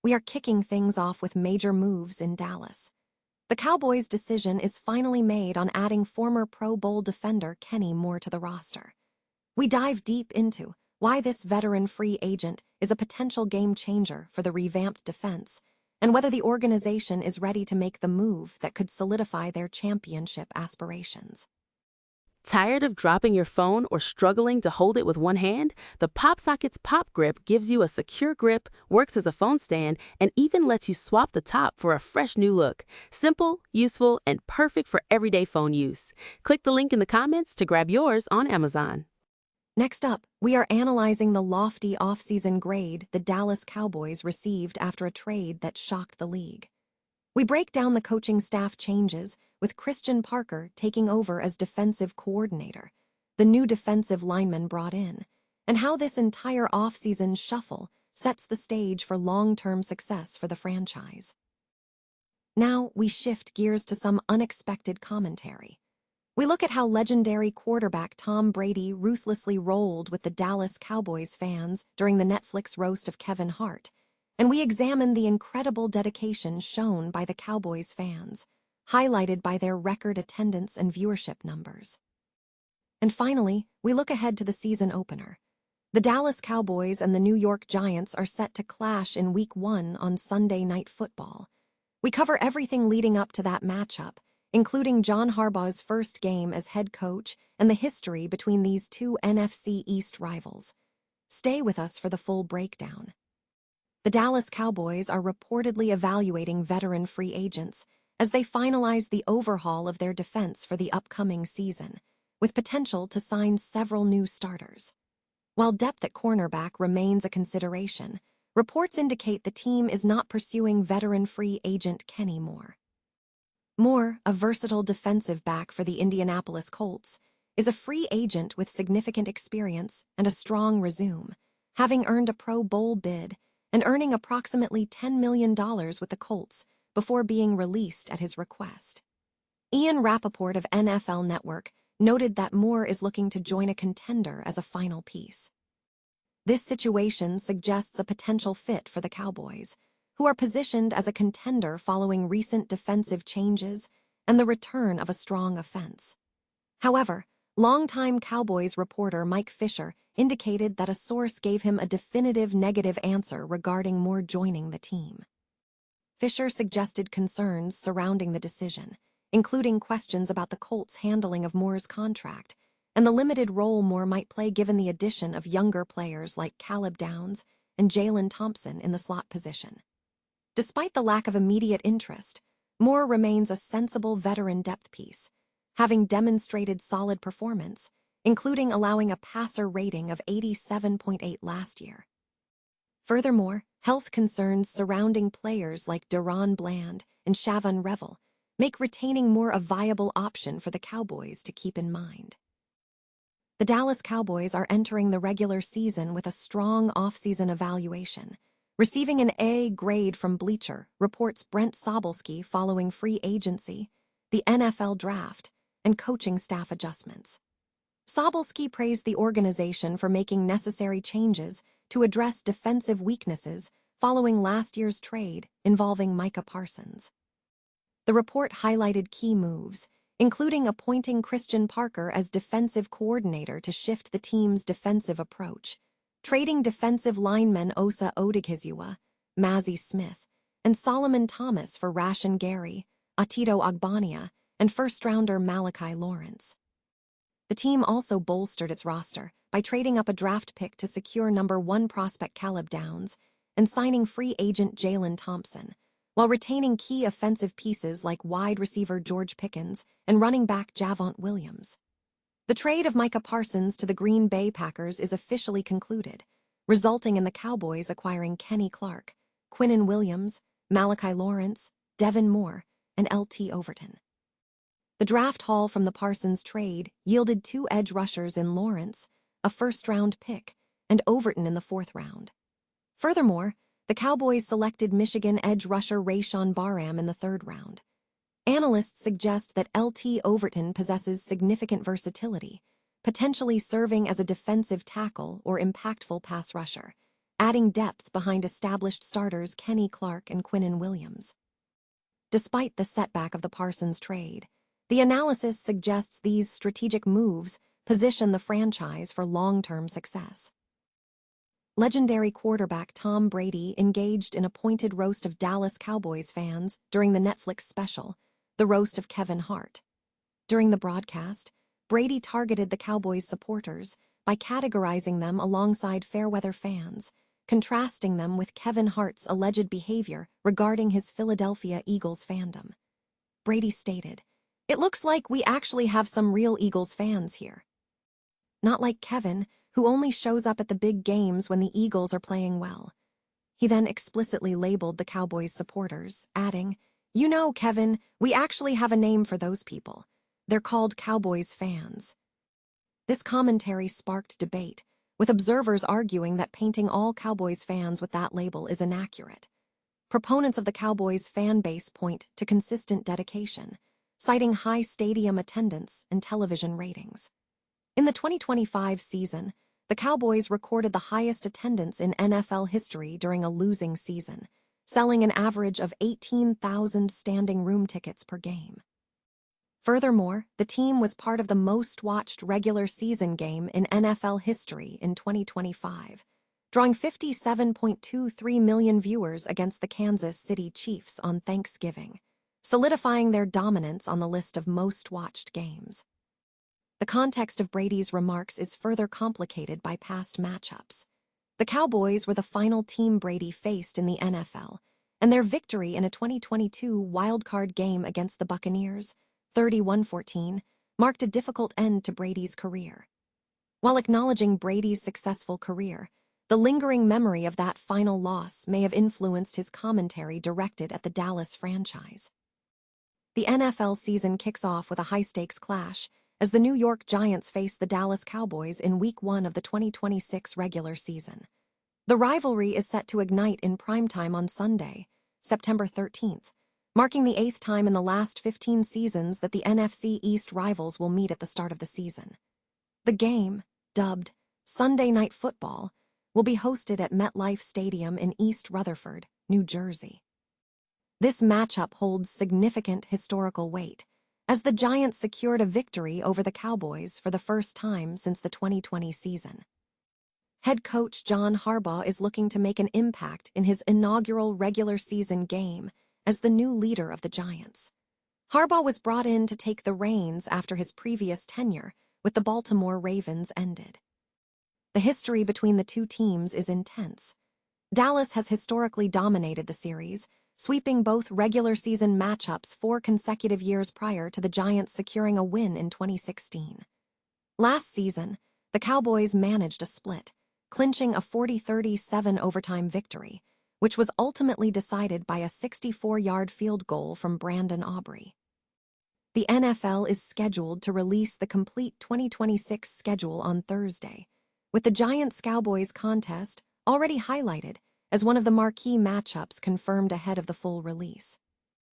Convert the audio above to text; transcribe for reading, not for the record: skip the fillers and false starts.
we are kicking things off with major moves in Dallas. The Cowboys' decision is finally made on adding former Pro Bowl defender Kenny Moore to the roster. We dive deep into why this veteran free agent is a potential game changer for the revamped defense, and whether the organization is ready to make the move that could solidify their championship aspirations. Tired of dropping your phone or struggling to hold it with one hand? The PopSockets Pop Grip gives you a secure grip, works as a phone stand, and even lets you swap the top for a fresh new look. Simple, useful, and perfect for everyday phone use. Click the link in the comments to grab yours on Amazon. Next up, we are analyzing the lofty offseason grade the Dallas Cowboys received after a trade that shocked the league. We break down the coaching staff changes, with Christian Parker taking over as defensive coordinator, the new defensive lineman brought in, and how this entire offseason shuffle sets the stage for long-term success for the franchise. Now we shift gears to some unexpected commentary. We look at how legendary quarterback Tom Brady ruthlessly rolled with the Dallas Cowboys fans during the Netflix roast of Kevin Hart, and we examine the incredible dedication shown by the Cowboys fans, highlighted by their record attendance and viewership numbers. And finally, we look ahead to the season opener. The Dallas Cowboys and the New York Giants are set to clash in Week 1 on Sunday Night Football. We cover everything leading up to that matchup, including John Harbaugh's first game as head coach and the history between these two NFC East rivals. Stay with us for the full breakdown. The Dallas Cowboys are reportedly evaluating veteran free agents as they finalize the overhaul of their defense for the upcoming season, with potential to sign several new starters. While depth at cornerback remains a consideration, reports indicate the team is not pursuing veteran free agent Kenny Moore. Moore, a versatile defensive back for the Indianapolis Colts, is a free agent with significant experience and a strong resume, having earned a Pro Bowl bid and earning approximately $10 million with the Colts before being released at his request. Ian Rappaport of NFL Network noted that Moore is looking to join a contender as a final piece. This situation suggests a potential fit for the Cowboys, who are positioned as a contender following recent defensive changes and the return of a strong offense. However, longtime Cowboys reporter Mike Fisher indicated that a source gave him a definitive negative answer regarding Moore joining the team. Fisher suggested concerns surrounding the decision, including questions about the Colts' handling of Moore's contract and the limited role Moore might play given the addition of younger players like Caleb Downs and Jalen Thompson in the slot position. Despite the lack of immediate interest, Moore remains a sensible veteran depth piece, having demonstrated solid performance, including allowing a passer rating of 87.8 last year. Furthermore, health concerns surrounding players like Deron Bland and Shavon Revel make retaining Moore a viable option for the Cowboys to keep in mind. The Dallas Cowboys are entering the regular season with a strong offseason evaluation, receiving an A grade from Bleacher, reports Brent Sobolski following free agency, the NFL draft, and coaching staff adjustments. Sobolski praised the organization for making necessary changes to address defensive weaknesses following last year's trade involving Micah Parsons. The report highlighted key moves, including appointing Christian Parker as defensive coordinator to shift the team's defensive approach, trading defensive linemen Osa Odighizuwa, Mazi Smith, and Solomon Thomas for Rashan Gary, Atito Ogbonnia, and first-rounder Malachi Lawrence. The team also bolstered its roster by trading up a draft pick to secure number 1 prospect Caleb Downs and signing free agent Jalen Thompson, while retaining key offensive pieces like wide receiver George Pickens and running back Javonte Williams. The trade of Micah Parsons to the Green Bay Packers is officially concluded, resulting in the Cowboys acquiring Kenny Clark, Quinnen Williams, Malachi Lawrence, Devin Moore, and L.T. Overton. The draft haul from the Parsons trade yielded 2 edge rushers in Lawrence, a first-round pick, and Overton in the 4th round. Furthermore, the Cowboys selected Michigan edge rusher Rayshawn Barham in the 3rd round. Analysts suggest that L.T. Overton possesses significant versatility, potentially serving as a defensive tackle or impactful pass rusher, adding depth behind established starters Kenny Clark and Quinnen Williams. Despite the setback of the Parsons trade, the analysis suggests these strategic moves position the franchise for long-term success. Legendary quarterback Tom Brady engaged in a pointed roast of Dallas Cowboys fans during the Netflix special, The Roast of Kevin Hart. During the broadcast, Brady targeted the Cowboys supporters by categorizing them alongside fair-weather fans, contrasting them with Kevin Hart's alleged behavior regarding his Philadelphia Eagles fandom. Brady stated, "It looks like we actually have some real Eagles fans here. Not like Kevin, who only shows up at the big games when the Eagles are playing well." He then explicitly labeled the Cowboys supporters, adding, "You know, Kevin, we actually have a name for those people. They're called Cowboys fans." This commentary sparked debate, with observers arguing that painting all Cowboys fans with that label is inaccurate. Proponents of the Cowboys fan base point to consistent dedication, citing high stadium attendance and television ratings. In the 2025 season, the Cowboys recorded the highest attendance in NFL history during a losing season, selling an average of 18,000 standing room tickets per game. Furthermore, the team was part of the most-watched regular season game in NFL history in 2025, drawing 57.23 million viewers against the Kansas City Chiefs on Thanksgiving, solidifying their dominance on the list of most-watched games. The context of Brady's remarks is further complicated by past matchups. The Cowboys were the final team Brady faced in the NFL, and their victory in a 2022 wildcard game against the Buccaneers, 31-14, marked a difficult end to Brady's career. While acknowledging Brady's successful career, the lingering memory of that final loss may have influenced his commentary directed at the Dallas franchise. The NFL season kicks off with a high-stakes clash as the New York Giants face the Dallas Cowboys in Week 1 of the 2026 regular season. The rivalry is set to ignite in primetime on Sunday, September 13th, marking the 8th time in the last 15 seasons that the NFC East rivals will meet at the start of the season. The game, dubbed Sunday Night Football, will be hosted at MetLife Stadium in East Rutherford, New Jersey. This matchup holds significant historical weight, as the Giants secured a victory over the Cowboys for the first time since the 2020 season. Head coach John Harbaugh is looking to make an impact in his inaugural regular season game as the new leader of the Giants. Harbaugh was brought in to take the reins after his previous tenure with the Baltimore Ravens ended. The history between the two teams is intense. Dallas has historically dominated the series, sweeping both regular season matchups 4 consecutive years prior to the Giants securing a win in 2016. Last season, the Cowboys managed a split, clinching a 40-37 overtime victory, which was ultimately decided by a 64-yard field goal from Brandon Aubrey. The NFL is scheduled to release the complete 2026 schedule on Thursday, with the Giants-Cowboys contest already highlighted as one of the marquee matchups confirmed ahead of the full release.